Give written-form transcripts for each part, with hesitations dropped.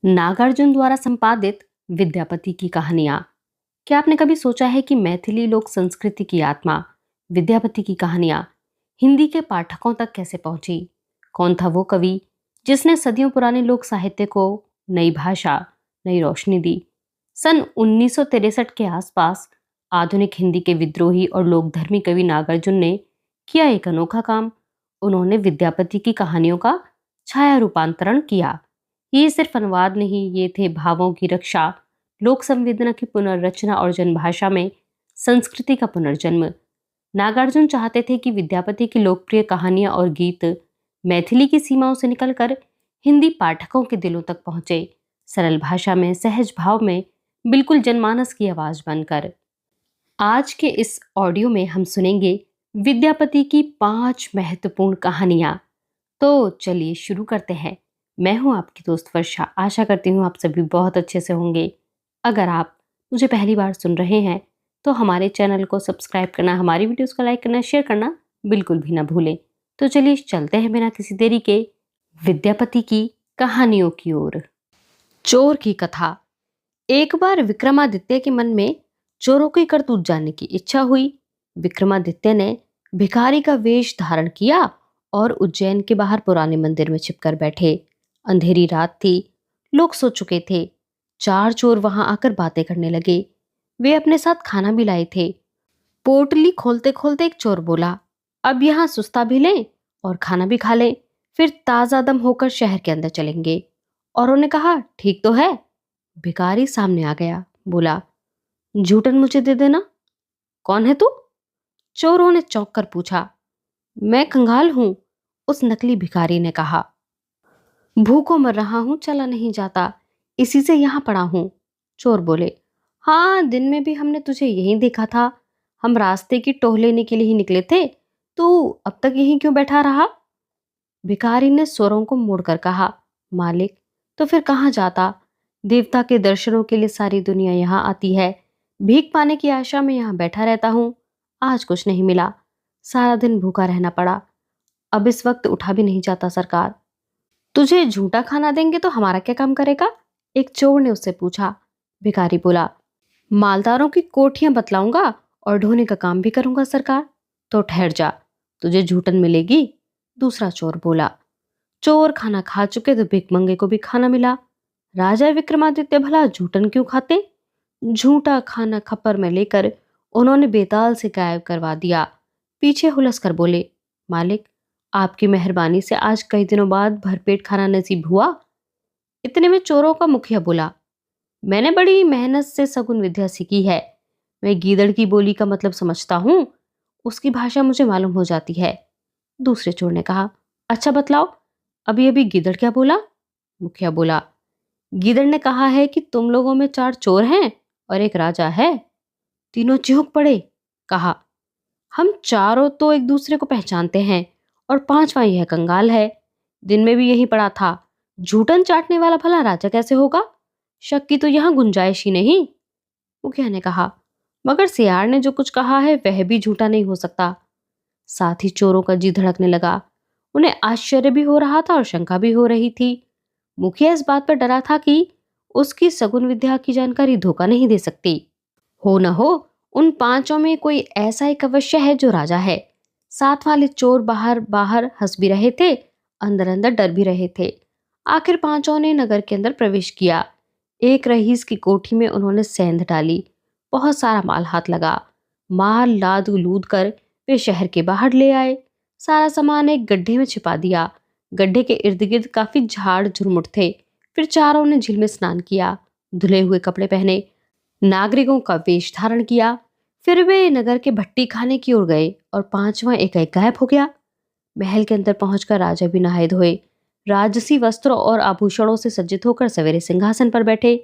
नागार्जुन द्वारा संपादित विद्यापति की कहानियां। क्या आपने कभी सोचा है कि मैथिली लोक संस्कृति की आत्मा विद्यापति की कहानियां हिंदी के पाठकों तक कैसे पहुंची? कौन था वो कवि जिसने सदियों पुराने लोक साहित्य को नई भाषा, नई रोशनी दी? सन 1963 के आसपास आधुनिक हिंदी के विद्रोही और लोकधर्मी कवि नागार्जुन ने किया एक अनोखा काम। उन्होंने विद्यापति की कहानियों का छाया रूपांतरण किया। ये सिर्फ अनुवाद नहीं, ये थे भावों की रक्षा, लोक संवेदना की पुनर्रचना और जनभाषा में संस्कृति का पुनर्जन्म। नागार्जुन चाहते थे कि विद्यापति की लोकप्रिय कहानियां और गीत मैथिली की सीमाओं से निकलकर हिंदी पाठकों के दिलों तक पहुंचे, सरल भाषा में, सहज भाव में, बिल्कुल जनमानस की आवाज बनकर। आज के इस ऑडियो में हम सुनेंगे विद्यापति की 5 महत्वपूर्ण कहानियां। तो चलिए शुरू करते हैं। मैं हूं आपकी दोस्त वर्षा। आशा करती हूं आप सभी बहुत अच्छे से होंगे। अगर आप मुझे पहली बार सुन रहे हैं तो हमारे चैनल को सब्सक्राइब करना, हमारी वीडियोस को लाइक करना, शेयर करना बिल्कुल भी ना भूलें। तो चलिए चलते हैं बिना किसी देरी के विद्यापति की कहानियों की ओर। चोर की कथा। एक बार विक्रमादित्य के मन में चोरों की करतूत जानने की इच्छा हुई। विक्रमादित्य ने भिखारी का वेश धारण किया और उज्जैन के बाहर पुराने मंदिर में छिपकर बैठे। अंधेरी रात थी, लोग सो चुके थे। 4 चोर वहां आकर बातें करने लगे। वे अपने साथ खाना भी लाए थे। पोटली खोलते खोलते एक चोर बोला, अब यहाँ सुस्ता भी लें और खाना भी खा लें, फिर ताजा दम होकर शहर के अंदर चलेंगे। औरों ने कहा, ठीक तो है। भिखारी सामने आ गया, बोला, जूठन मुझे दे देना। कौन है तू? चोरों ने चौंक कर पूछा। मैं कंगाल हूं, उस नकली भिखारी ने कहा। भूखों मर रहा हूं, चला नहीं जाता, इसी से यहां पड़ा हूं। चोर बोले, हाँ, दिन में भी हमने तुझे यहीं देखा था। हम रास्ते की टोह लेने के लिए ही निकले थे, तू अब तक यहीं क्यों बैठा रहा? भिखारी ने स्वरों को मोड़कर कहा, मालिक, तो फिर कहाँ जाता? देवता के दर्शनों के लिए सारी दुनिया यहाँ आती है। भीख पाने की आशा में यहाँ बैठा रहता हूँ। आज कुछ नहीं मिला, सारा दिन भूखा रहना पड़ा। अब इस वक्त उठा भी नहीं जाता सरकार। तुझे झूठा खाना देंगे तो हमारा क्या काम करेगा? एक चोर ने उससे पूछा। भिखारी बोला, मालदारों की कोठियां बतलाऊंगा और ढोने का काम भी करूंगा सरकार। तो ठहर जा, तुझे झूठन मिलेगी। दूसरा चोर बोला। चोर खाना खा चुके तो भिखमंगे को भी खाना मिला। राजा विक्रमादित्य भला झूठन क्यों खाते? झूठा खाना खप्पर में लेकर उन्होंने बेताल से गायब करवा दिया। पीछे हुलस कर बोले, मालिक, आपकी मेहरबानी से आज कई दिनों बाद भरपेट खाना नसीब हुआ। इतने में चोरों का मुखिया बोला, मैंने बड़ी मेहनत से सगुन विद्या सीखी है। मैं गीदड़ की बोली का मतलब समझता हूँ, उसकी भाषा मुझे मालूम हो जाती है। दूसरे चोर ने कहा, अच्छा बतलाओ, अभी अभी गीदड़ क्या बोला? मुखिया बोला, गीदड़ ने कहा है कि तुम लोगों में 4 चोर हैं और एक राजा है। तीनों चिहुक पड़े, कहा, हम चारों तो एक दूसरे को पहचानते हैं और 5वां यह कंगाल है। दिन में भी यही पड़ा था। झूठन चाटने वाला भला राजा कैसे होगा? शक की तो यहाँ गुंजाइश ही नहीं। मुखिया ने कहा, मगर सियार ने जो कुछ कहा है वह भी झूठा नहीं हो सकता। साथ ही चोरों का जी धड़कने लगा। उन्हें आश्चर्य भी हो रहा था और शंका भी हो रही थी। मुखिया इस बात पर डरा था कि उसकी सगुन विद्या की जानकारी धोखा नहीं दे सकती। हो न हो उन 5 में कोई ऐसा एक अवश्य है जो राजा है। साथ वाले चोर बाहर बाहर हंस भी रहे थे, अंदर अंदर डर भी रहे थे। आखिर 5 ने नगर के अंदर प्रवेश किया। एक रईस की कोठी में उन्होंने सेंध डाली। बहुत सारा माल हाथ लगा। माल लाद लूद कर वे शहर के बाहर ले आए। सारा सामान एक गड्ढे में छिपा दिया। गड्ढे के इर्द गिर्द काफी झाड़ झुरमुट थे। फिर चारों ने झील में स्नान किया, धुले हुए कपड़े पहने, नागरिकों का वेश धारण किया। फिर वे नगर के भट्टी खाने की ओर गए और 5वां एकाएक गायब हो गया। महल के अंदर पहुंचकर राजा भी नहाए धोए, राजसी वस्त्रों और आभूषणों से सज्जित होकर सवेरे सिंहासन पर बैठे।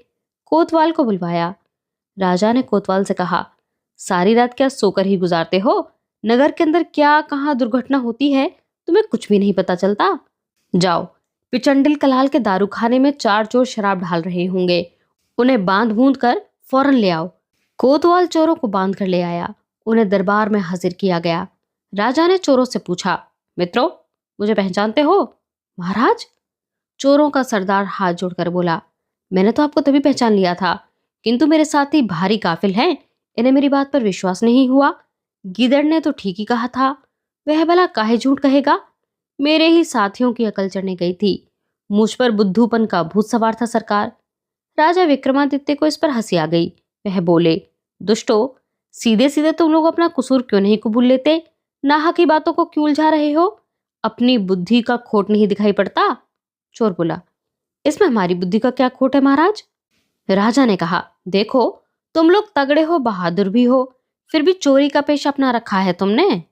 कोतवाल को बुलवाया। राजा ने कोतवाल से कहा, सारी रात क्या सोकर ही गुजारते हो? नगर के अंदर क्या कहाँ दुर्घटना होती है तुम्हें कुछ भी नहीं पता चलता। जाओ, पिचंडिल कलाल के दारू खाने में 4 चोर शराब ढाल रहे होंगे, उन्हें बांध बूंद कर फौरन ले आओ। कोतवाल चोरों को बांध कर ले आया। उन्हें दरबार में हाजिर किया गया। राजा ने चोरों से पूछा, मित्रों, मुझे पहचानते हो? महाराज, चोरों का सरदार हाथ जोड़कर बोला, मैंने तो आपको तभी पहचान लिया था, किंतु मेरे साथी भारी काफिल हैं, इन्हें मेरी बात पर विश्वास नहीं हुआ। गीदड़ ने तो ठीक ही कहा था, वह भला काहे झूठ कहेगा। मेरे ही साथियों की अकल चढ़ने गई थी, मुझ पर बुद्धूपन का भूत सवार था सरकार। राजा विक्रमादित्य को इस पर हंसी आ गई। वह बोले, दुष्टो, सीधे सीधे तुम लोग अपना कसूर क्यों नहीं कबूल लेते? नाहक की बातों को क्यों उलझा रहे हो? अपनी बुद्धि का खोट नहीं दिखाई पड़ता? चोर बोला, इसमें हमारी बुद्धि का क्या खोट है महाराज? राजा ने कहा, देखो, तुम लोग तगड़े हो, बहादुर भी हो, फिर भी चोरी का पेशा अपना रखा है तुमने।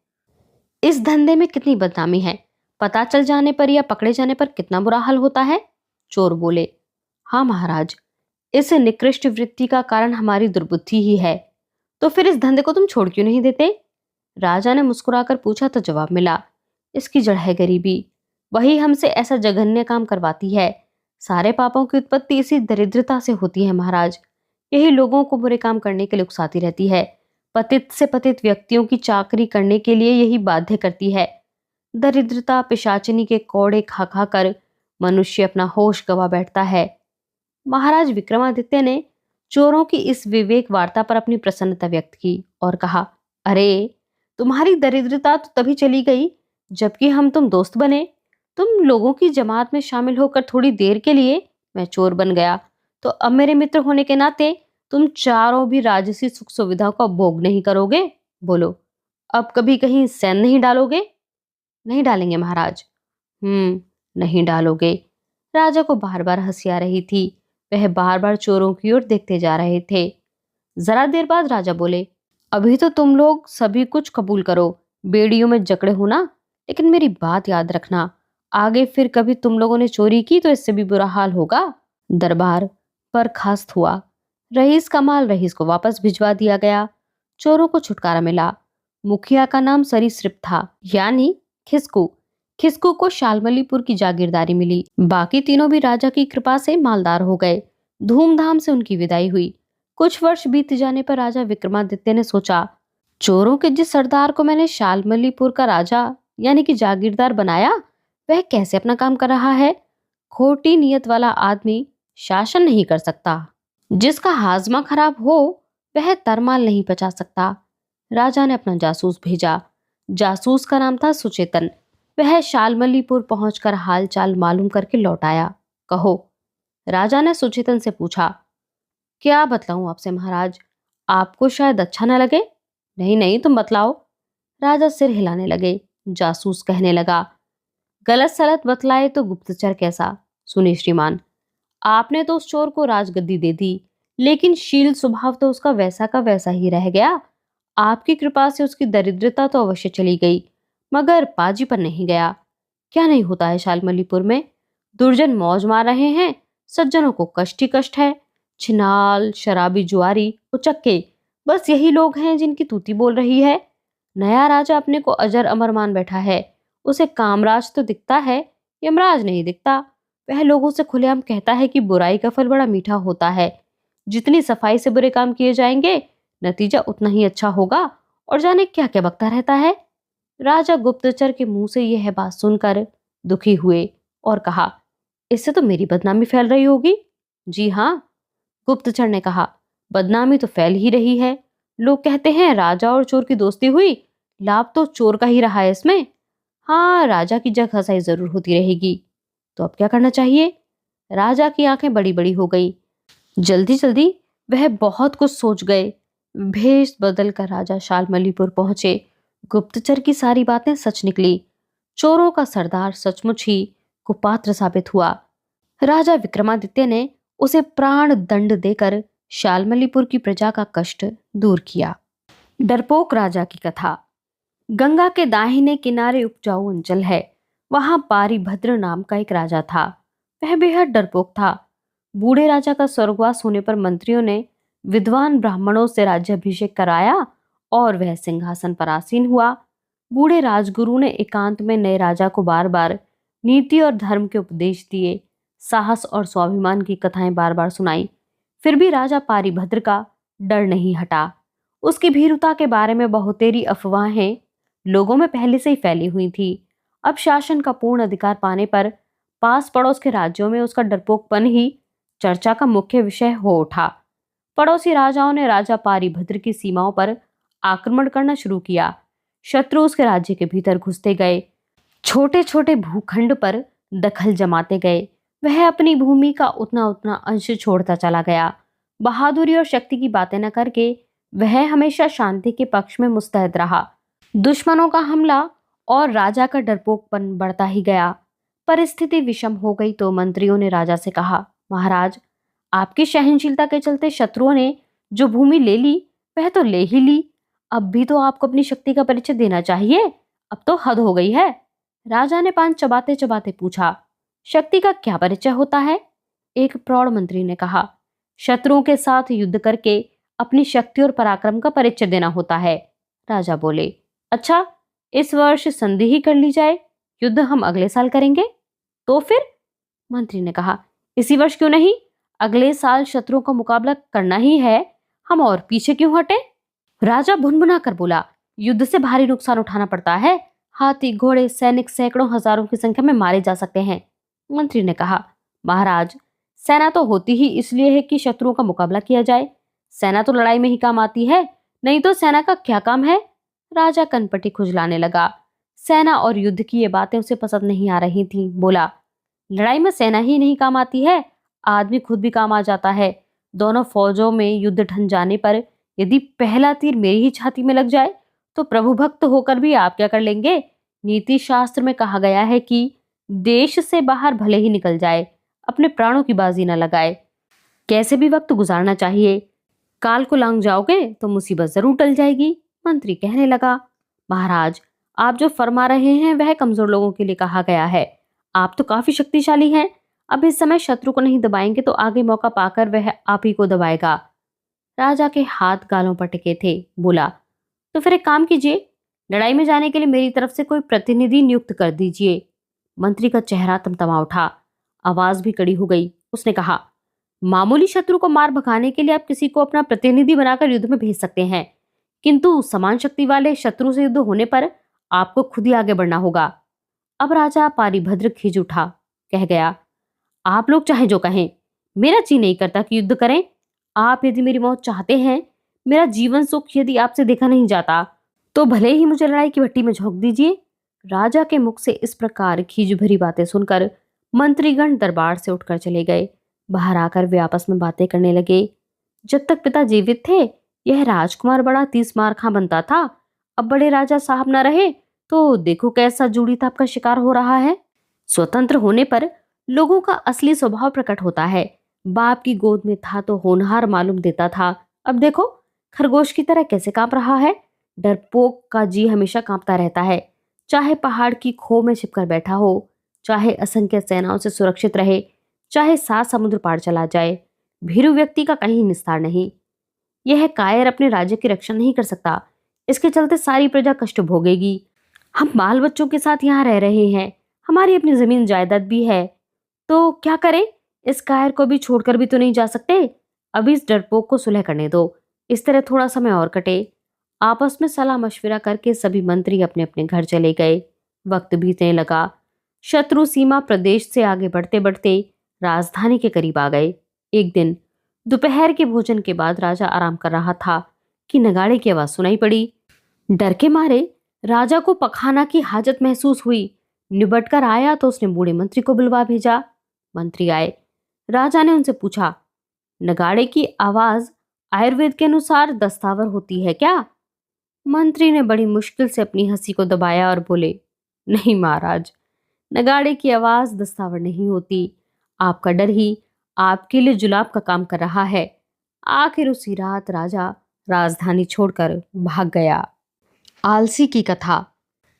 इस धंधे में कितनी बदनामी है, पता चल जाने पर या पकड़े जाने पर कितना बुरा हाल होता है। चोर बोले, हाँ महाराज, इस निकृष्ट वृत्ति का कारण हमारी दुर्बुद्धि ही है। तो फिर इस धंधे को तुम छोड़ क्यों नहीं देते? राजा ने मुस्कुराकर पूछा तो जवाब मिला, इसकी जड़ है गरीबी, वही हमसे ऐसा जघन्य काम करवाती है। सारे पापों की उत्पत्ति इसी दरिद्रता से होती है महाराज। यही लोगों को बुरे काम करने के लिए उकसाती रहती है। पतित से पतित व्यक्तियों की चाकरी करने के लिए यही बाध्य करती है। दरिद्रता पिशाचिनी के कौड़े खा खा कर मनुष्य अपना होश गवा बैठता है। महाराज विक्रमादित्य ने चोरों की इस विवेक वार्ता पर अपनी प्रसन्नता व्यक्त की और कहा, अरे, तुम्हारी दरिद्रता तो तभी चली गई जबकि हम तुम दोस्त बने। तुम लोगों की जमात में शामिल होकर थोड़ी देर के लिए मैं चोर बन गया, तो अब मेरे मित्र होने के नाते तुम चारों भी राजसी सुख सुविधाओं का भोग नहीं करोगे? बोलो, अब कभी कहीं सैन नहीं डालोगे? नहीं डालेंगे महाराज। नहीं डालोगे। राजा को बार बार हंसी आ रही थी। वह बार बार चोरों की ओर देखते जा रहे थे। जरा देर बाद राजा बोले, अभी तो तुम लोग सभी कुछ कबूल करो, बेड़ियों में जकड़े हो ना, लेकिन मेरी बात याद रखना, आगे फिर कभी तुम लोगों ने चोरी की तो इससे भी बुरा हाल होगा। दरबार बर्खास्त हुआ। रईस का माल रईस को वापस भिजवा दिया गया। चोरों को छुटकारा मिला। मुखिया का नाम सरीसृप था, यानी खिसकू। खिसकू को शालमलीपुर की जागीरदारी मिली। बाकी तीनों भी राजा की कृपा से मालदार हो गए। धूमधाम से उनकी विदाई हुई। कुछ वर्ष बीत जाने पर राजा विक्रमादित्य ने सोचा, चोरों के जिस सरदार को मैंने शालमलीपुर का राजा यानी कि जागीरदार बनाया, वह कैसे अपना काम कर रहा है। खोटी नियत वाला आदमी शासन नहीं कर सकता। जिसका हाजमा खराब हो वह तरमाल नहीं पचा सकता। राजा ने अपना जासूस भेजा। जासूस का नाम था सुचेतन। वह शालमलीपुर पहुंचकर हालचाल मालूम करके लौट आया। कहो, राजा ने सुचेतन से पूछा। क्या बतलाऊं आपसे महाराज, आपको शायद अच्छा न लगे। नहीं नहीं, तुम बतलाओ। राजा सिर हिलाने लगे। जासूस कहने लगा, गलत सलत बतलाए तो गुप्तचर कैसा। सुनिए श्रीमान, आपने तो उस चोर को राजगद्दी दे दी, लेकिन शील स्वभाव तो उसका वैसा का वैसा ही रह गया। आपकी कृपा से उसकी दरिद्रता तो अवश्य चली गई, मगर पाजी पर नहीं गया। क्या नहीं होता है शालमलीपुर में? दुर्जन मौज मार रहे हैं, सज्जनों को कष्ट ही कष्ट है। छिनाल, शराबी, जुआरी, उचक्के, बस यही लोग हैं जिनकी तूती बोल रही है। नया राजा अपने को अजर अमर मान बैठा है। उसे कामराज तो दिखता है, यमराज नहीं दिखता। वह लोगों से खुलेआम कहता है कि बुराई का फल बड़ा मीठा होता है। जितनी सफाई से बुरे काम किए जाएंगे, नतीजा उतना ही अच्छा होगा। और जाने क्या क्या बकता रहता है। राजा गुप्तचर के मुंह से यह बात सुनकर दुखी हुए और कहा, इससे तो मेरी बदनामी फैल रही होगी। जी हाँ, गुप्तचर ने कहा, बदनामी तो फैल ही रही है। लोग कहते हैं राजा और चोर की दोस्ती हुई, लाभ तो चोर का ही रहा है इसमें। हाँ, राजा की जग हंसाई जरूर होती रहेगी। तो अब क्या करना चाहिए? राजा की आंखें बड़ी बड़ी हो गई। जल्दी जल्दी वह बहुत कुछ सोच गए। भेष बदल कर राजा शालमलीपुर पहुंचे। गुप्तचर की सारी बातें सच निकली। चोरों का सरदार सचमुच ही कुपात्र साबित हुआ। राजा विक्रमादित्य ने उसे प्राण दंड देकर शालमलीपुर की प्रजा का कष्ट दूर किया। डरपोक राजा की कथा। गंगा के दाहिने किनारे उपजाऊ अंचल है। वहां पारिभद्र नाम का एक राजा था। वह बेहद डरपोक था। बूढ़े राजा का स्वर्गवास होने पर मंत्रियों ने विद्वान ब्राह्मणों से राज्याभिषेक कराया और वह सिंहासन पर आसीन हुआ। बूढ़े राजगुरु ने एकांत में नए राजा को बार बार नीति और धर्म के उपदेश दिए, साहस और स्वाभिमान की कथाएं बार बार सुनाई। फिर भी राजा पारिभद्र का डर नहीं हटा। उसकी भीरुता के बारे में बहुतेरी अफवाहें लोगों में पहले से ही फैली हुई थी। अब शासन का पूर्ण अधिकार पाने पर पास पड़ोस के राज्यों में उसका डरपोकपन ही चर्चा का मुख्य विषय हो उठा। पड़ोसी राजाओं ने राजा पारीभद्र की सीमाओं पर आक्रमण करना शुरू किया। शत्रु उसके राज्य के भीतर घुसते गए, छोटे छोटे भूखंड पर दखल जमाते गए। वह अपनी भूमि का उतना उतना अंश छोड़ता चला गया। बहादुरी और शक्ति की बातें न करके वह हमेशा शांति के पक्ष में मुस्तैद रहा। दुश्मनों का हमला और राजा का डरपोकपन बढ़ता ही गया। परिस्थिति विषम हो गई तो मंत्रियों ने राजा से कहा, महाराज, आपकी सहनशीलता के चलते शत्रुओं ने जो भूमि ले ली वह तो ले ही ली, अब भी तो आपको अपनी शक्ति का परिचय देना चाहिए। अब तो हद हो गई है। राजा ने पान चबाते चबाते पूछा, शक्ति का क्या परिचय होता है? एक प्रौढ़ मंत्री ने कहा, शत्रुओं के साथ युद्ध करके अपनी शक्ति और पराक्रम का परिचय देना होता है। राजा बोले, अच्छा, इस वर्ष संधि ही कर ली जाए, युद्ध हम अगले साल करेंगे। तो फिर? मंत्री ने कहा, इसी वर्ष क्यों नहीं? अगले साल शत्रुओं का मुकाबला करना ही है, हम और पीछे क्यों हटे? राजा भुनभुना कर बोला, युद्ध से भारी नुकसान उठाना पड़ता है। हाथी, घोड़े, सैनिक सैकड़ों हजारों की संख्या में मारे जा सकते हैं। मंत्री ने कहा, महाराज, सेना तो होती ही इसलिए है कि शत्रुओं का मुकाबला किया जाए। सेना तो लड़ाई में ही काम आती है, नहीं तो सेना का क्या काम है? राजा कनपटी खुजलाने लगा। सेना और युद्ध की ये बातें उसे पसंद नहीं आ रही थीं। बोला, लड़ाई में सेना ही नहीं काम आती है, आदमी खुद भी काम आ जाता है। दोनों फौजों में युद्ध ठन जाने पर यदि पहला तीर मेरी ही छाती में लग जाए तो प्रभु भक्त होकर भी आप क्या कर लेंगे? नीति शास्त्र में कहा गया है कि देश से बाहर भले ही निकल जाए, अपने प्राणों की बाजी न लगाए। कैसे भी वक्त गुजारना चाहिए, काल को लांग जाओगे तो मुसीबत जरूर टल जाएगी। मंत्री कहने लगा, महाराज, आप जो फरमा रहे हैं वह कमजोर लोगों के लिए कहा गया है। आप तो काफी शक्तिशाली हैं। अब इस समय शत्रु को नहीं दबाएंगे तो आगे मौका पाकर वह आप ही को दबाएगा। राजा के हाथ गालों पर टिके थे। बोला, तो फिर एक काम कीजिए, लड़ाई में जाने के लिए मेरी तरफ से कोई प्रतिनिधि नियुक्त कर दीजिए। मंत्री का चेहरा तमतमा उठा, आवाज भी कड़ी हो गई। उसने कहा, मामूली शत्रु को मार भगाने के लिए आप किसी को अपना प्रतिनिधि बनाकर युद्ध में भेज सकते हैं, किंतु समान शक्ति वाले शत्रु से युद्ध होने पर आपको खुद ही आगे बढ़ना होगा। अब राजा पारीभद्र खिज उठा, कह गया, आप लोग चाहे जो कहें, मेरा जी नहीं करता कि युद्ध करें। आप यदि मेरी मौत चाहते हैं, मेरा जीवन सुख यदि आपसे देखा नहीं जाता, तो भले ही मुझे लड़ाई की भट्टी में झोंक दीजिए। राजा के मुख से इस प्रकार खीज भरी बातें सुनकर मंत्रीगण दरबार से उठकर चले गए। बाहर आकर वे आपस में बातें करने लगे। जब तक पिता जीवित थे यह राजकुमार बड़ा 30 मार खां बनता था, अब बड़े राजा साहब न रहे तो देखो कैसा जूड़ी ताप का शिकार हो रहा है। स्वतंत्र होने पर लोगों का असली स्वभाव प्रकट होता है। बाप की गोद में था तो होनहार मालूम देता था, अब देखो खरगोश की तरह कैसे कांप रहा है। डरपोक का जी हमेशा कांपता रहता है, चाहे पहाड़ की खो में छिपकर बैठा हो, चाहे असंख्य सेनाओं से सुरक्षित रहे, चाहे 7 समुद्र पार चला जाए। भीरू व्यक्ति का कहीं निस्तार नहीं। यह कायर अपने राज्य की रक्षा नहीं कर सकता, इसके चलते सारी प्रजा कष्ट भोगेगी। हम बाल बच्चों के साथ यहाँ रह रहे हैं, हमारी अपनी जमीन जायदाद भी है, तो क्या करें? इस कायर को भी छोड़कर भी तो नहीं जा सकते। अभी इस डरपोक को सुलह करने दो, इस तरह थोड़ा समय और कटे। आपस में सलाह मशविरा करके सभी मंत्री अपने अपने घर चले गए। वक्त बीतने लगा। शत्रु सीमा प्रदेश से आगे बढ़ते बढ़ते राजधानी के करीब आ गए। एक दिन दोपहर के भोजन के बाद राजा आराम कर रहा था कि नगाड़े की आवाज सुनाई पड़ी। डर के मारे राजा को पखाना की हाजत महसूस हुई। निबट कर आया तो उसने बूढ़े मंत्री को बुलवा भेजा। मंत्री आए। राजा ने उनसे पूछा, नगाड़े की आवाज आयुर्वेद के अनुसार दस्तावर होती है क्या? मंत्री ने बड़ी मुश्किल से अपनी हंसी को दबाया और बोले, नहीं महाराज, नगाड़े की आवाज दस्तावर नहीं होती। आपका डर ही आपके लिए जुलाब का काम कर रहा है। आखिर उसी रात राजा राजधानी छोड़कर भाग गया। आलसी की कथा।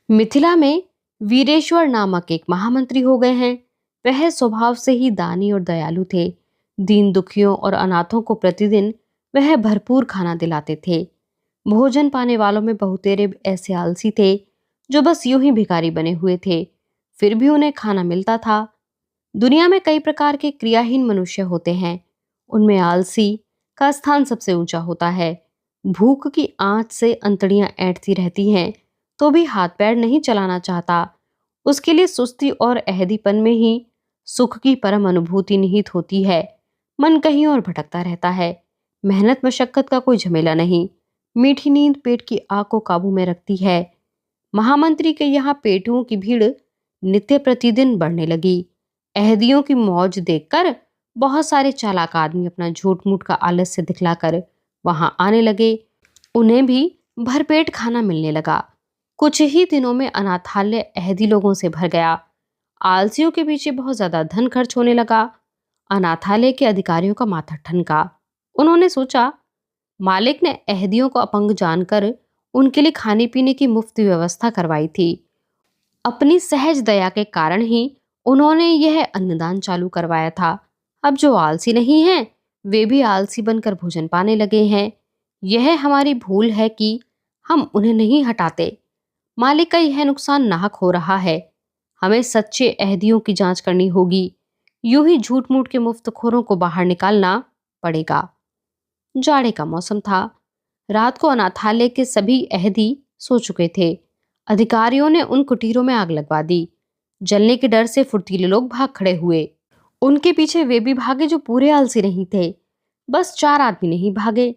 मिथिला में वीरेश्वर नामक एक महामंत्री हो गए हैं। वह स्वभाव से ही दानी और दयालु थे। दीन दुखियों और अनाथों को प्रतिदिन वह भरपूर खाना दिलाते थे। भोजन पाने वालों में बहुतेरे ऐसे आलसी थे जो बस यूं ही भिखारी बने हुए थे, फिर भी उन्हें खाना मिलता था। दुनिया में कई प्रकार के क्रियाहीन मनुष्य होते हैं, उनमें आलसी का स्थान सबसे ऊंचा होता है। भूख की आंच से अंतड़ियां ऐंठती रहती हैं तो भी हाथ पैर नहीं चलाना चाहता। उसके लिए सुस्ती और अहदीपन में ही सुख की परम अनुभूति निहित होती है। मन कहीं और भटकता रहता है। मेहनत मशक्कत का कोई झमेला नहीं। मीठी नींद पेट की आग को काबू में रखती है। महामंत्री के यहाँ पेटुओं की भीड़ नित्य प्रतिदिन बढ़ने लगी। अहदियों की मौज देखकर बहुत सारे चालाक आदमी अपना झूठ मूठ का आलस्य दिखलाकर वहां आने लगे। उन्हें भी भरपेट खाना मिलने लगा। कुछ ही दिनों में अनाथालय अहदी लोगों से भर गया। आलसियों के पीछे बहुत ज्यादा धन खर्च होने लगा। अनाथालय के अधिकारियों का माथा ठनका। उन्होंने सोचा, मालिक ने अहदियों को अपंग जानकर उनके लिए खाने पीने की मुफ्त व्यवस्था करवाई थी। अपनी सहज दया के कारण ही उन्होंने यह अन्नदान चालू करवाया था। अब जो आलसी नहीं हैं, वे भी आलसी बनकर भोजन पाने लगे हैं। यह हमारी भूल है कि हम उन्हें नहीं हटाते। मालिक का यह नुकसान नाहक हो रहा है। हमें सच्चे अहदियों की जांच करनी होगी। यूं ही झूठ मूठ के मुफ्तखोरों को बाहर निकालना पड़ेगा। जाड़े का मौसम था। रात को अनाथालय के सभी अहदी सो चुके थे। अधिकारियों ने उन कुटीरों में आग लगवा दी। जलने के डर से फुर्तीले लोग भाग खड़े हुए। उनके पीछे वे भी भागे जो पूरे आलसी नहीं थे। बस 4 आदमी नहीं भागे।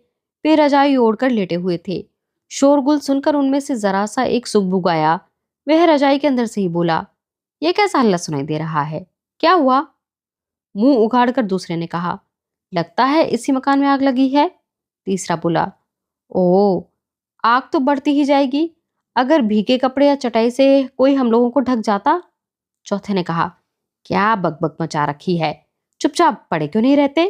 वे रजाई ओढ़कर लेटे हुए थे। शोरगुल सुनकर उनमें से जरा सा एक सुगबुग आया। वह रजाई के अंदर से ही बोला, यह कैसा हल्ला सुनाई दे रहा है? क्या हुआ? मुंह उगाड़कर दूसरे ने कहा, लगता है इसी मकान में आग लगी है। तीसरा बोला, ओह, आग तो बढ़ती ही जाएगी। अगर भीगे कपड़े या चटाई से कोई हम लोगों को ढक जाता। चौथे ने कहा, क्या बकबक मचा रखी है, चुपचाप पड़े क्यों नहीं रहते?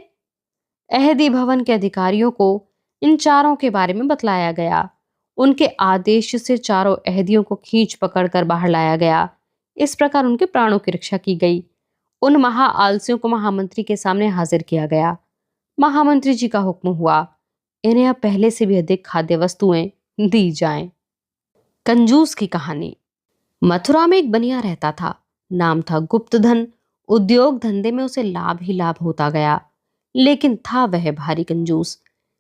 अहदी भवन के अधिकारियों को इन चारों के बारे में बतलाया गया। उनके आदेश से चारों अहदियों को खींच पकड़कर बाहर लाया गया। इस प्रकार उनके प्राणों की रक्षा की गई। उन महा आलसियों को महामंत्री के सामने हाजिर किया गया। महामंत्री जी का हुक्म हुआ, इन्हें अब पहले से भी अधिक खाद्य वस्तुएं दी जाएं। कंजूस की कहानी। मथुरा में एक बनिया रहता था। नाम था गुप्तधन। उद्योग धंधे में उसे लाभ ही लाभ होता गया, लेकिन था वह भारी कंजूस।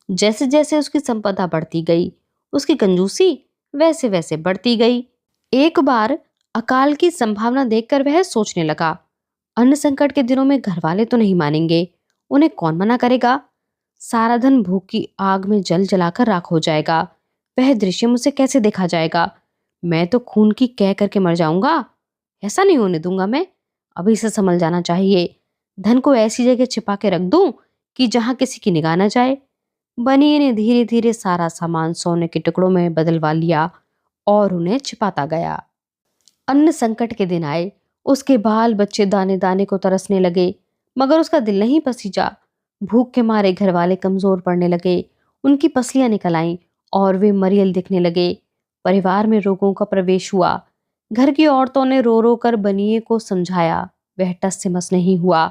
जैसे जैसे उसकी संपदा बढ़ती गई, उसकी कंजूसी वैसे वैसे बढ़ती गई। एक बार अकाल की संभावना देखकर वह सोचने लगा, अन्न संकट के दिनों में घर वाले तो नहीं मानेंगे, उन्हें कौन मना करेगा? सारा धन भूख की आग में जल जलाकर राख हो जाएगा। वह दृश्य मुझसे कैसे देखा जाएगा? मैं तो खून की कह करके मर जाऊंगा। ऐसा नहीं होने दूंगा मैं। अभी से संभल जाना चाहिए। धन को ऐसी जगह छिपा के रख दूं कि जहां किसी की निगाह न जाए। बनिए ने धीरे धीरे सारा सामान सोने के टुकड़ों में बदलवा लिया और उन्हें छिपाता गया। अन्न संकट के दिन आए। उसके बाल बच्चे दाने दाने को तरसने लगे, मगर उसका दिल नहीं पसीजा। भूख के मारे घर वाले कमजोर पड़ने लगे। उनकी पसलियां निकल आईं और वे मरियल दिखने लगे। परिवार में रोगों का प्रवेश हुआ। घर की औरतों ने रो रो कर बनिए को समझाया, वह टस से मस नहीं हुआ।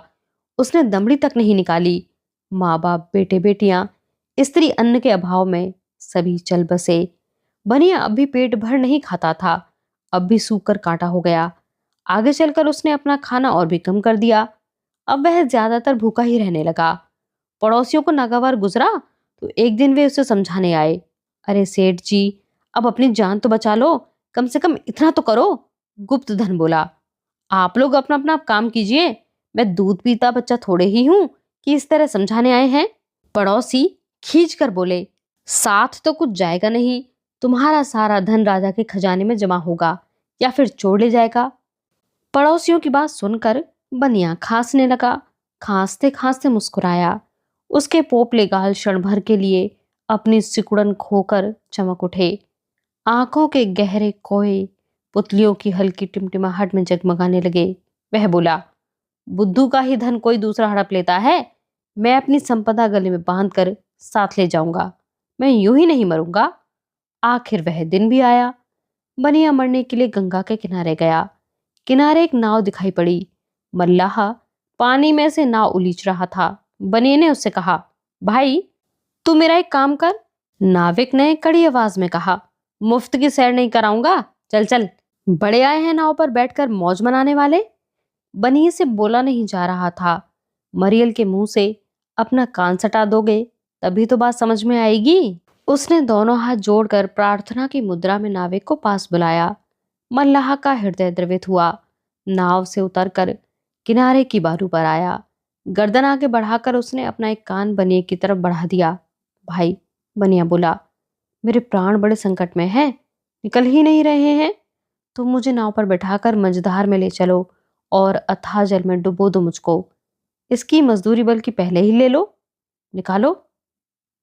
उसने दमड़ी तक नहीं निकाली। माँ बाप, बेटे बेटियां, स्त्री अन्न के अभाव में सभी चल बसे। बनिया अब भी पेट भर नहीं खाता था, अब भी सूख कर कांटा हो गया। आगे चलकर उसने अपना खाना और भी कम कर दिया। अब वह ज्यादातर भूखा ही रहने लगा। पड़ोसियों को नागवार गुजरा तो एक दिन वे उसे समझाने आए, अरे सेठ जी, अब अपनी जान तो बचा लो, कम से कम इतना तो करो। गुप्त धन बोला, आप लोग अपना अपना काम कीजिए, मैं दूध पीता बच्चा थोड़े ही हूं कि इस तरह समझाने आए हैं। पड़ोसी खींच कर बोले, साथ तो कुछ जाएगा नहीं, तुम्हारा सारा धन राजा के खजाने में जमा होगा या फिर चोर ले जाएगा। पड़ोसियों की बात सुनकर बनिया खांसने लगा। खांसते खांसते मुस्कुराया। उसके पोपले गाल क्षण भर के लिए अपनी सिकुड़न खोकर चमक उठे। आंखों के गहरे कोए पुतलियों की हल्की टिमटिमाहट में जगमगाने लगे। वह बोला, बुद्धू का ही धन कोई दूसरा हड़प लेता है। मैं अपनी संपदा गले में बांध कर साथ ले जाऊंगा। मैं यूं ही नहीं मरूंगा। आखिर वह दिन भी आया। बनिया मरने के लिए गंगा के किनारे गया। किनारे एक नाव दिखाई पड़ी। मल्लाह पानी में से नाव उलीच रहा था। बनिए ने उससे कहा, भाई तू मेरा एक काम कर। नाविक ने कड़ी आवाज में कहा, मुफ्त की सैर नहीं कराऊंगा, चल चल। बड़े आए हैं नाव पर बैठकर मौज मनाने वाले। बनिए से बोला नहीं जा रहा था। मरियल के मुंह से अपना कान सटा दोगे तभी तो बात समझ में आएगी। उसने दोनों हाथ जोड़कर प्रार्थना की मुद्रा में नाविक को पास बुलाया। मल्लाह का हृदय द्रवित हुआ। नाव से उतरकर किनारे की बारू पर आया। गर्दन आगे बढ़ाकर उसने अपना एक कान बनिए की तरफ बढ़ा दिया। भाई, बनिया बोला, मेरे प्राण बड़े संकट में हैं, निकल ही नहीं रहे हैं। तुम मुझे नाव पर बैठाकर मझधार में ले चलो और अथाह जल में डुबो दो मुझको। इसकी मजदूरी बल्कि पहले ही ले लो। निकालो।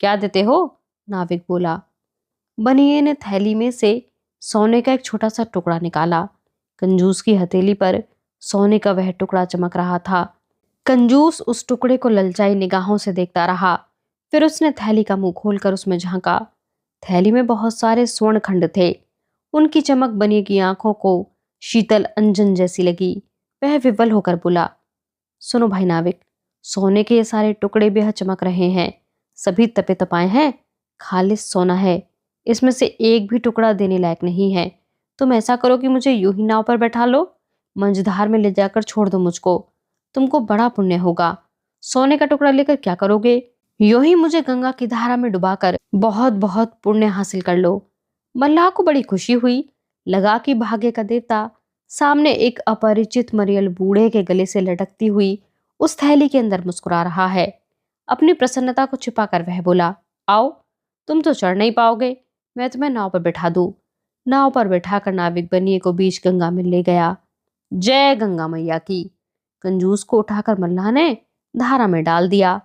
क्या देते हो? नाविक बोला। बनिए ने थैली में से सोने का एक छोटा सा टुकड़ा निकाला। कंजूस की हथेली पर सोने का वह टुकड़ा चमक रहा था। कंजूस उस टुकड़े को ललचाई निगाहों से देखता रहा। फिर उसने थैली का मुंह खोलकर उसमें झांका। थैली में बहुत सारे स्वर्ण खंड थे। उनकी चमक बनिए की आंखों को शीतल अंजन जैसी लगी। वह विवल होकर बोला, सुनो भाई नाविक, सोने के ये सारे टुकड़े बेहद चमक रहे हैं। सभी तपे तपाए हैं, खालिस सोना है। इसमें से एक भी टुकड़ा देने लायक नहीं है। तुम ऐसा करो कि मुझे यूं ही नाव पर बैठा लो, मंझधार में ले जाकर छोड़ दो मुझको। तुमको बड़ा पुण्य होगा। सोने का टुकड़ा लेकर क्या करोगे? यूं ही मुझे गंगा की धारा में डुबाकर बहुत बहुत पुण्य हासिल कर लो। मल्लाह को बड़ी खुशी हुई। लगा कि भाग्य का देवता सामने एक अपरिचित मरियल बूढ़े के गले से लटकती हुई उस थैली के अंदर मुस्कुरा रहा है। अपनी प्रसन्नता को छिपाकर वह बोला, आओ, तुम तो चढ़ नहीं पाओगे, मैं तुम्हें नाव पर बैठा दूं। नाव पर बैठाकर नाविक बनिए को बीच गंगा में ले गया। जय गंगा मैया की। कंजूस को उठाकर मल्लाह ने धारा में डाल दिया।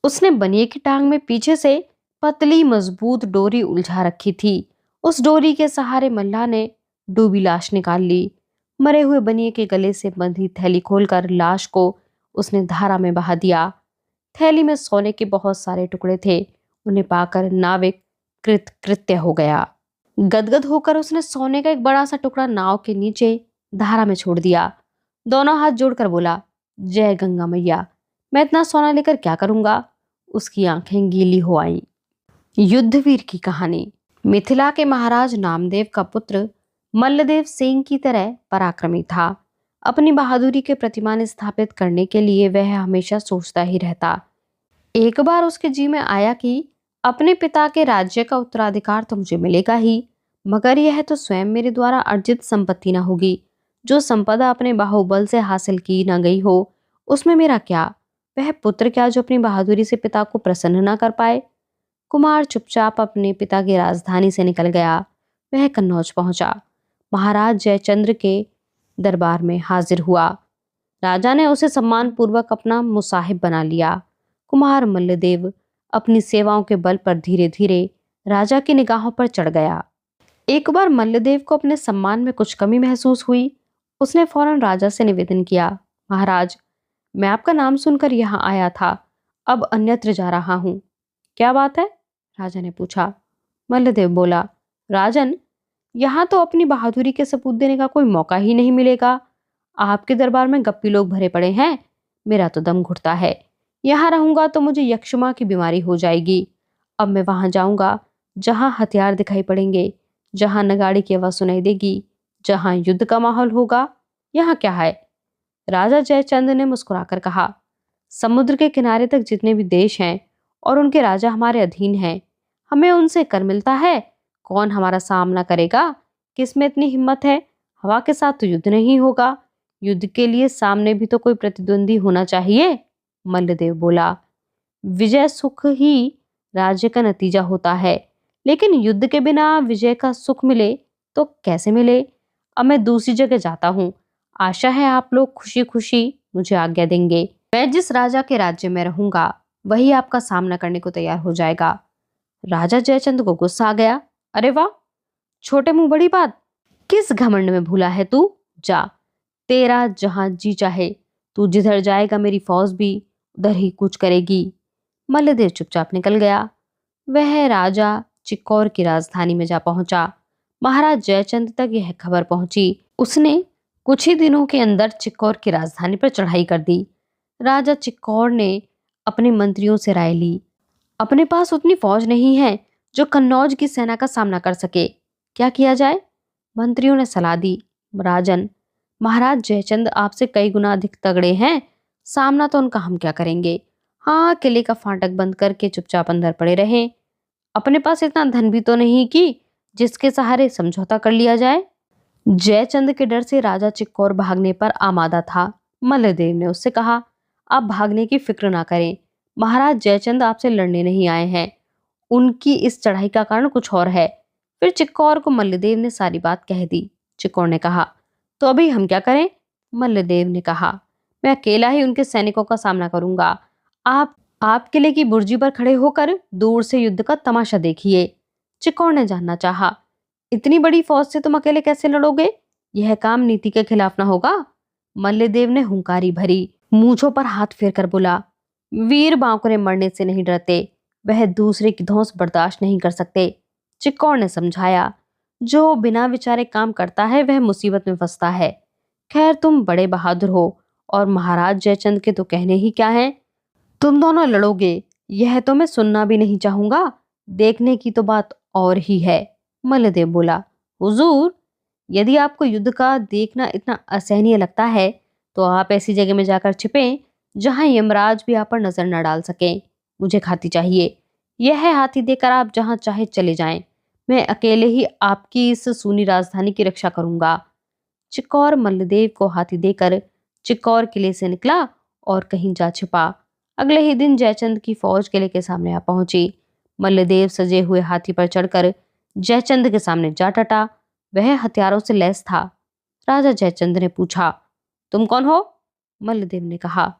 उसने बनिए की टांग में पीछे से पतली मजबूत डोरी उलझा रखी थी। उस डोरी के सहारे मल्लाह ने डूबी लाश निकाल ली। मरे हुए बनिए के गले से बंधी थैली खोलकर लाश को उसने धारा में बहा दिया। थैली में सोने के बहुत सारे टुकड़े थे। उन्हें पाकर नाविक कृतकृत्य हो गया। गदगद होकर उसने सोने का एक बड़ा सा टुकड़ा नाव के नीचे धारा में छोड़ दिया। दोनों हाथ जोड़कर बोला, जय गंगा मैया, मैं इतना सोना लेकर क्या करूंगा? उसकी आंखें गीली हो आईं। युद्धवीर की कहानी। मिथिला के महाराज नामदेव का पुत्र मल्लदेव सिंह की तरह पराक्रमी था। अपनी बहादुरी के प्रतिमान स्थापित करने के लिए वह हमेशा सोचता ही रहता। एक बार उसके जी में आया कि अपने पिता के राज्य का उत्तराधिकार तो मुझे मिलेगा ही, मगर यह तो स्वयं मेरे द्वारा अर्जित संपत्ति न होगी। जो संपदा अपने बाहुबल से हासिल की न गई हो, उसमें मेरा क्या? वह पुत्र क्या जो अपनी बहादुरी से पिता को प्रसन्न न कर पाए? कुमार चुपचाप अपने पिता की राजधानी से निकल गया। वह कन्नौज पहुंचा। महाराज जयचंद्र के दरबार में हाजिर हुआ। राजा ने उसे सम्मान पूर्वक अपना मुसाहिब बना लिया। कुमार मल्लदेव अपनी सेवाओं के बल पर धीरे धीरे राजा की निगाहों पर चढ़ गया। एक बार मल्लदेव को अपने सम्मान में कुछ कमी महसूस हुई। उसने फौरन राजा से निवेदन किया, महाराज, मैं आपका नाम सुनकर यहाँ आया था, अब अन्यत्र जा रहा हूँ। क्या बात है? राजा ने पूछा। मल्लदेव बोला, राजन, यहाँ तो अपनी बहादुरी के सबूत देने का कोई मौका ही नहीं मिलेगा। आपके दरबार में गप्पी लोग भरे पड़े हैं। मेरा तो दम घुटता है। यहाँ रहूंगा तो मुझे यक्षमा की बीमारी हो जाएगी। अब मैं वहां जाऊंगा जहां हथियार दिखाई पड़ेंगे, जहां नगाड़े की आवाज सुनाई देगी, जहां युद्ध का माहौल होगा। यहाँ क्या है? राजा जयचंद ने मुस्कुराकर कहा, समुद्र के किनारे तक जितने भी देश हैं और उनके राजा हमारे अधीन हैं, हमें उनसे कर मिलता है। कौन हमारा सामना करेगा? किसमें इतनी हिम्मत है? हवा के साथ तो युद्ध नहीं होगा। युद्ध के लिए सामने भी तो कोई प्रतिद्वंदी होना चाहिए। मल्लदेव बोला, विजय सुख ही राज्य का नतीजा होता है, लेकिन युद्ध के बिना विजय का सुख मिले तो कैसे मिले? अब मैं दूसरी जगह जाता हूँ। आशा है आप लोग खुशी खुशी मुझे आज्ञा देंगे। मैं जिस राजा के राज्य में रहूंगा वही आपका सामना करने को तैयार हो जाएगा। राजा जयचंद को गुस्सा आ गया। अरे वाह, छोटे मुंह बड़ी बात। किस घमंड में भूला है तू? जा, तेरा जहां जी चाहे, तू जिधर जाएगा मेरी फौज भी उधर ही कूच करेगी। मल्लदेव चुपचाप निकल गया। वह राजा चिक्कौर की राजधानी में जा पहुंचा। महाराज जयचंद तक यह खबर पहुंची। उसने कुछ ही दिनों के अंदर चिक्कौर की राजधानी पर चढ़ाई कर दी। राजा चिक्कौर ने अपने मंत्रियों से राय ली। अपने पास उतनी फौज नहीं है जो कन्नौज की सेना का सामना कर सके। क्या किया जाए? मंत्रियों ने सलाह दी, राजन, महाराज जयचंद आपसे कई गुना अधिक तगड़े हैं। सामना तो उनका हम क्या करेंगे? हाँ, किले का फाटक बंद करके चुपचाप अंदर पड़े रहें। अपने पास इतना धन भी तो नहीं कि जिसके सहारे समझौता कर लिया जाए। जयचंद के डर से राजा चिक्कौर भागने पर आमादा था। मल्लदेव ने उससे कहा, आप भागने की फिक्र ना करें। महाराज जयचंद आपसे लड़ने नहीं आए हैं। उनकी इस चढ़ाई का कारण कुछ और है। फिर चिक्कौर को मल्लदेव ने सारी बात कह दी। चिक्कौर ने कहा, तो अभी हम क्या करें? मल्लदेव ने कहा, मैं अकेला ही उनके सैनिकों का सामना करूंगा। आप किले की बुर्जी पर खड़े होकर दूर से युद्ध का तमाशा देखिए। चिक्कौर ने जानना चाहा, इतनी बड़ी फौज से तुम अकेले कैसे लड़ोगे? यह काम नीति के खिलाफ ना होगा? मल्लदेव ने हुंकारी भरी, मूंछों पर हाथ फेरकर बोला, वीर बांकुरे मरने से नहीं डरते, वह दूसरे की धौंस बर्दाश्त नहीं कर सकते। चिक्कौर ने समझाया, जो बिना विचारे काम करता है वह मुसीबत में फंसता है। खैर तुम बड़े बहादुर हो, और महाराज जयचंद के तो कहने ही क्या है। तुम दोनों लड़ोगे यह तो मैं सुनना भी नहीं चाहूंगा, देखने की तो बात और ही है। मल्लदेव बोला, हुजूर, यदि आपको युद्ध का देखना इतना असहनीय लगता है तो आप ऐसी जगह में जाकर छिपें जहां यमराज भी आप पर नजर न डाल सके। मुझे हाथी चाहिए। यह है हाथी देकर आप जहां चाहे चले जाएं। मैं अकेले ही आपकी इस सूनी राजधानी की रक्षा करूंगा। चिक्कौर मल्लदेव को हाथी देकर चिक्कौर किले से निकला और कहीं जा छिपा। अगले ही दिन जयचंद की फौज किले के सामने आ पहुंची। मल्लदेव सजे हुए हाथी पर चढ़कर जयचंद के सामने जा डटा। वह हथियारों से लैस था। राजा जयचंद ने पूछा, तुम कौन हो? मल्लदेव ने कहा,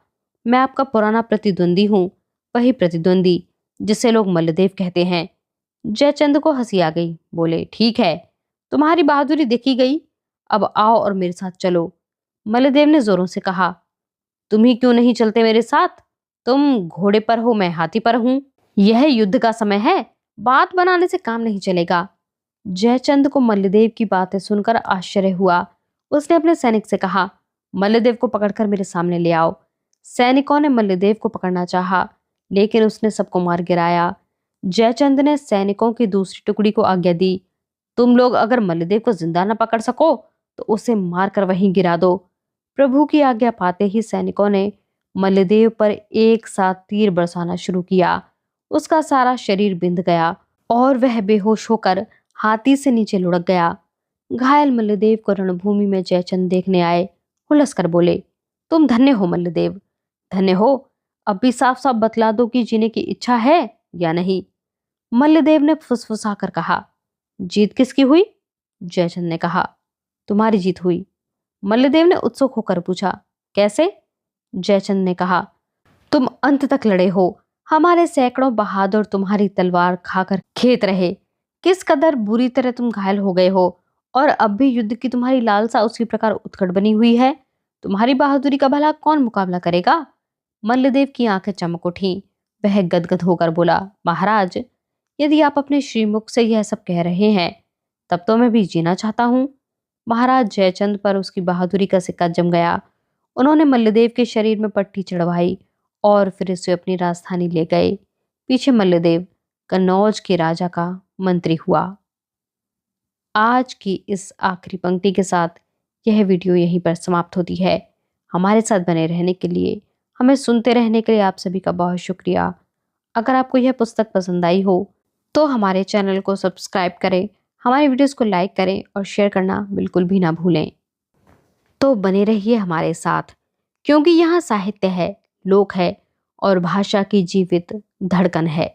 मैं आपका पुराना प्रतिद्वंदी हूं, वही प्रतिद्वंदी जिसे लोग मल्लदेव कहते हैं। जयचंद को हंसी आ गई। बोले, ठीक है, तुम्हारी बहादुरी देखी गई। अब आओ और मेरे साथ चलो। मल्लदेव ने जोरों से कहा, तुम ही क्यों नहीं चलते मेरे साथ? तुम घोड़े पर हो, मैं हाथी पर हूं। यह युद्ध का समय है, बात बनाने से काम नहीं चलेगा। जयचंद को मल्लदेव की बातें सुनकर आश्चर्य हुआ। उसने अपने सैनिक से कहा, मल्लदेव को पकड़कर मेरे सामने ले आओ। सैनिकों ने मल्लदेव को पकड़ना चाहा, लेकिन उसने सबको मार गिराया। जयचंद ने सैनिकों की दूसरी टुकड़ी को आज्ञा दी, तुम लोग अगर मल्लदेव को जिंदा न पकड़ सको तो उसे मारकर वहीं गिरा दो। प्रभु की आज्ञा पाते ही सैनिकों ने मल्लदेव पर एक साथ तीर बरसाना शुरू किया। उसका सारा शरीर बिंध गया और वह बेहोश होकर हाथी से नीचे लुढ़क गया। घायल मल्लदेव को रणभूमि में जयचंद देखने आए। हुलस कर बोले, तुम धन्य हो मल्लदेव, धन्य हो। अब भी साफ साफ बतला दो कि जीने की इच्छा है या नहीं। मल्लदेव ने फुसफुसा कर कहा, जीत किसकी हुई? जयचंद ने कहा, तुम्हारी जीत हुई। मल्लदेव ने उत्सुक होकर पूछा, कैसे? जयचंद ने कहा, तुम अंत तक लड़े हो, हमारे सैकड़ों बहादुर तुम्हारी तलवार खाकर खेत रहे। किस कदर बुरी तरह तुम घायल हो गए हो, और अब भी युद्ध की तुम्हारी लालसा उसी प्रकार उत्कट बनी हुई है। तुम्हारी बहादुरी का भला कौन मुकाबला करेगा? मल्लदेव की आंखें चमक उठी। वह गदगद होकर बोला, महाराज, यदि आप अपने श्रीमुख से यह सब कह रहे हैं तब तो मैं भी जीना चाहता हूँ। महाराज जयचंद पर उसकी बहादुरी का सिक्का जम गया। उन्होंने मल्लदेव के शरीर में पट्टी चढ़वाई और फिर उसे अपनी राजधानी ले गए। पीछे मल्लदेव कन्नौज के राजा का मंत्री हुआ। आज की इस आखिरी पंक्ति के साथ यह वीडियो यहीं पर समाप्त होती है। हमारे साथ बने रहने के लिए, हमें सुनते रहने के लिए आप सभी का बहुत शुक्रिया। अगर आपको यह पुस्तक पसंद आई हो तो हमारे चैनल को सब्सक्राइब करें, हमारे वीडियोस को लाइक करें और शेयर करना बिल्कुल भी ना भूलें। तो बने रहिए हमारे साथ, क्योंकि यहाँ साहित्य है, लोक है और भाषा की जीवित धड़कन है।